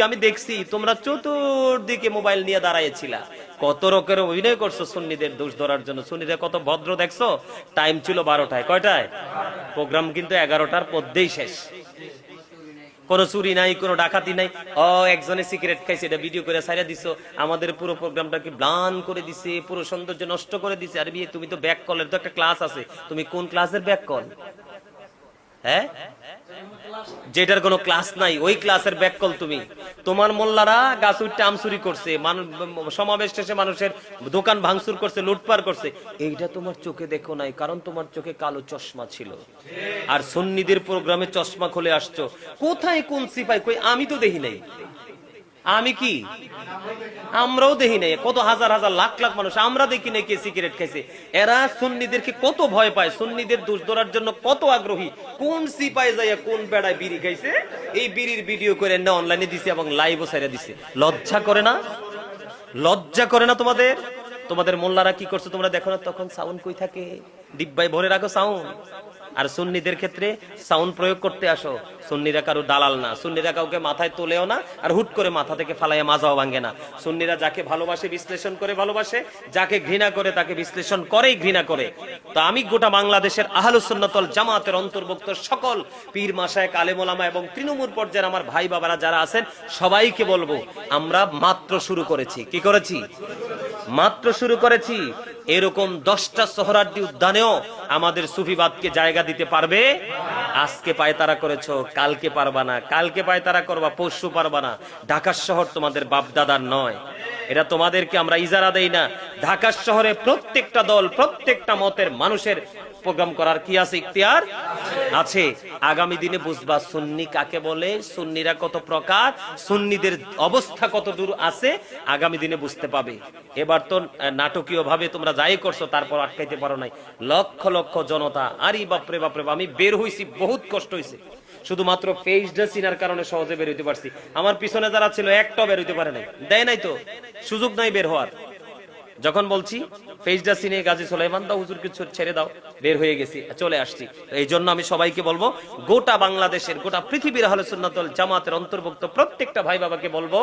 আমি দেখছি তোমরা চতুর্দিকে মোবাইল নিয়ে দাঁড়াইছিলা, কত রকমের অভিনয় করছো সুন্নিদের দোষ ধরার জন্য। সুন্নিরা কত ভদ্র দেখছো। টাইম ছিল 12টায়, কয়টায় প্রোগ্রাম, কিন্তু 11টার মধ্যেই শেষ। কোনো চুরি নাই, কোনো ডাকাতি নাই। একজনে সিগারেট খাইছে, এটা ভিডিও করে ছাইরা দিছো, আমাদের পুরো প্রোগ্রামটাকে ব্লান করে দিছে, পুরো সৌন্দর্য নষ্ট করে দিছে। আরে বিয়ে, তুমি তো ব্যাক কলের তো একটা ক্লাস আছে, তুমি কোন ক্লাসের ব্যাক কল? হ্যাঁ, যেটার কোনো ক্লাস নাই ওই ক্লাসের ব্যাককল তুমি। তোমার মোল্লারা গাছ উঠতে আমচুরি করছে, সমাবেশ শেষে মানুষের দোকান ভাঙচুর করছে, লুটপাট করছে, এইটা তোমার চোখে দেখো নাই, কারণ তোমার চোখে কালো চশমা ছিল। আর সুন্নিদের প্রোগ্রামে চশমা খুলে আসছো, কোথায় কোন সিপাই কই? আমি তো দেখি নাই। আমি কি, আমরাও দেখি নাই। কত হাজার হাজার লাখ লাখ মানুষ আমরা দেখি নাই কে সিগারেট খাইছে। এরা সুন্নিদেরকে কত ভয় পায়, সুন্নিদের দোষ ধরার জন্য কত আগ্রহী। কোন সিপাই যাইয়া কোন বেড়ায় বিড়ি খাইছে, এই বিড়ির ভিডিও করে না অনলাইনে দিছে এবং লাইভও ছেড়ে দিছে। লজ্জা করে না? লজ্জা করে না তোমাদের? তোমাদের মোল্লারা কি করছে তোমরা দেখো না? তখন সাউন্ড কই থাকে? ডিব্বায় ভরে রাখো সাউন্ড। আর সুন্নিদের ক্ষেত্রে সাউন্ড প্রয়োগ করতে আসো। সুন্নিরা কারো দালাল না, সুন্নিরা কাউকে মাথায় তোলেও না, আর হুট করে মাথা থেকে ফালাইয়া মাজাও ভাঙে না। সুন্নিরা যাকে ভালোবাসে বিশ্লেষণ করে ভালোবাসে, যাকে ঘৃণা করে তাকে বিশ্লেষণ করেই ঘৃণা করে। তো আমি গোটা বাংলাদেশের আহলুস সুন্নাত ওয়াল জামাতের অন্তর্ভুক্ত সকল পীর মাশায়েখ আলেম ওলামা এবং তৃণমূল পর্যায়ের আমার ভাই বাবারা যারা আছেন সবাইকে বলবো, আমরা মাত্র শুরু করেছি। কি করেছি? মাত্র শুরু করেছি। এরকম 10টা সোহরাওয়ার্দী উদ্যানেও আমাদের সুফিবাদকে জায়গা দিতে পারবে। আজকে পায়তারা করেছো, কালকে পারবা না, কালকে পায়তারা করবা, পরশু পারবা না। ঢাকা শহর তোমাদের বাপ দাদার নয়, এটা তোমাদেরকে আমরা ইজারা দেই না। ঢাকা শহরে প্রত্যেকটা দল, প্রত্যেকটা মতের মানুষের প্রোগ্রাম করার কি আছে? ইখতিয়ার আছে। আগামী দিনে বুঝবা সুন্নি কাকে বলে, সুন্নিরা কত প্রকার, সুন্নিদের অবস্থা কত দূর আছে, আগামী দিনে বুঝতে পাবে। এবার তো নাটকীয় ভাবে তোমরা যাই করছো, তারপর আটকাইতে পারো নাই। লক্ষ লক্ষ জনতা, আরে বাপরে বাপরে, আমি বের হইছি, বহুত কষ্ট হয়েছে। শুধুমাত্র পেজটা চিনার কারণে সহজে বের হইতে পারছি। আমার পিছনে যারা ছিল একটাও বের হইতে পারে নাই, দেয় নাই তো, সুযোগ নাই বের হওয়ার। যখন বলছি ফেজদা সিনে গাজী সুলাইমান দা হুজুরকে ছেড়ে দাও, বের হয়ে গেছি, চলে আসছি। এই জন্য আমি সবাইকে বলবো, গোটা বাংলাদেশের, গোটা পৃথিবীর আহলে সুন্নাত ওয়াল জামাতের অন্তর্ভুক্ত প্রত্যেকটা ভাই বাবাকে বলবো,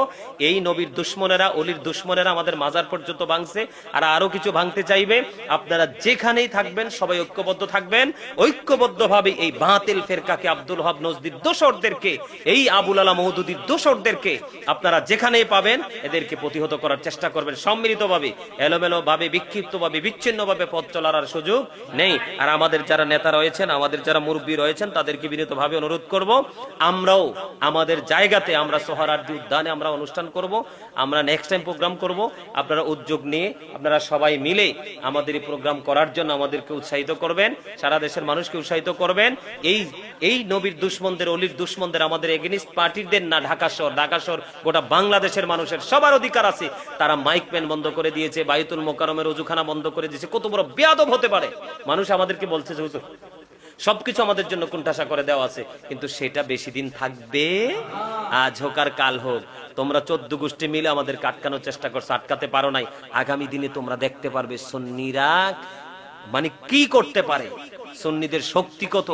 এই নবীর দুশমনেরা, অলির দুশমনেরা আমাদের মাজার পর্যন্ত ভাঙছে, আর আরো কিছু ভাঙতে চাইবে। আপনারা যেখানেই থাকবেন সবাই ঐক্যবদ্ধ থাকবেন। ঐক্যবদ্ধভাবে এই বাতিল ফেরকাকে, আব্দুল ওয়াহাব নজদীর দোসরদেরকে, এই আবুল আলা মওদুদীর দোসরদেরকে আপনারা যেখানেই পাবেন এদেরকে প্রতিহত করার চেষ্টা করবেন সম্মিলিতভাবে। এলোমেলো ভাবে, বিক্ষিপ্ত ভাবে, বিচ্ছিন্ন ভাবে পথ চলার আর সুযোগ নেই। আর আমাদের যারা নেতা রয়েছেন, আমাদের যারা মুরব্বী রয়েছেন, তাদেরকে বিনীতভাবে অনুরোধ করব, আমরাও আমাদের জায়গাতে, আমরা সোহরাওয়ার্দী উদ্যানে আমরা অনুষ্ঠান করব, আমরা নেক্সট টাইম প্রোগ্রাম করব। আপনারা উদ্যোগ নিয়ে, আপনারা সবাই মিলে আমাদের এই প্রোগ্রাম করার জন্য আমাদেরকে উৎসাহিত করবেন, সারা দেশের মানুষকে উৎসাহিত করবেন। এই নবীর দুশমনদের, অলির দুশমনদের, আমাদের এগেনিস্ট পার্টিদের না, ঢাকা শহর গোটা বাংলাদেশের মানুষের সবার অধিকার আছে। তারা মাইক পেন বন্ধ করে দিয়েছে, বায়তুল মোকাররমের ওযুখানা বন্ধ করে দিয়েছে। কত বড় বেয়াদব হতে পারে! মানুষ আমাদেরকে বলছে যে হুজুর সবকিছু আমাদের জন্য কুণ্ঠাসা করে দেওয়া আছে, কিন্তু সেটা বেশি দিন থাকবে? আজ হোক আর কাল হোক, তোমরা 14 গোষ্ঠী মিলে আমাদের আটকানোর চেষ্টা করছো, আটকাতে পারো নাই। আগামী দিনে তোমরা দেখতে পারবে সুন্নিরা মানে কি করতে পারে, সুন্নিদের শক্তি কত।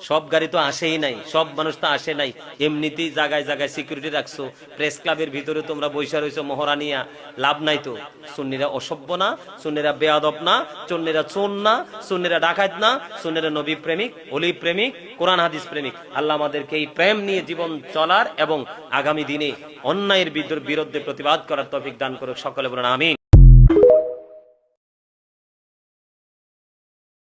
সব গাড়ি তো আসেই নাই, সব মানুষ তো আসে নাই, এমনিতেই জায়গায় জায়গায় সিকিউরিটি রাখছো। প্রেস ক্লাবের ভিতরে তোমরা বৈশা রয়েছো মহড়া নিয়া, লাভ নাই তো। সুন্নিরা অসভ্য না, সুন্নিরা বেয়াদব না, সুন্নিরা চোর না, সুন্নিরা ডাকাত না, সুন্নিরা নবী প্রেমিক, ওলি প্রেমিক, কোরআন হাদিস প্রেমিক। আল্লাহ আমাদেরকে এই প্রেম নিয়ে জীবন চলার এবং আগামী দিনে অন্যায়ের বিরুদ্ধে প্রতিবাদ করার তৌফিক দান করুক। সকলে বলুন আমিন।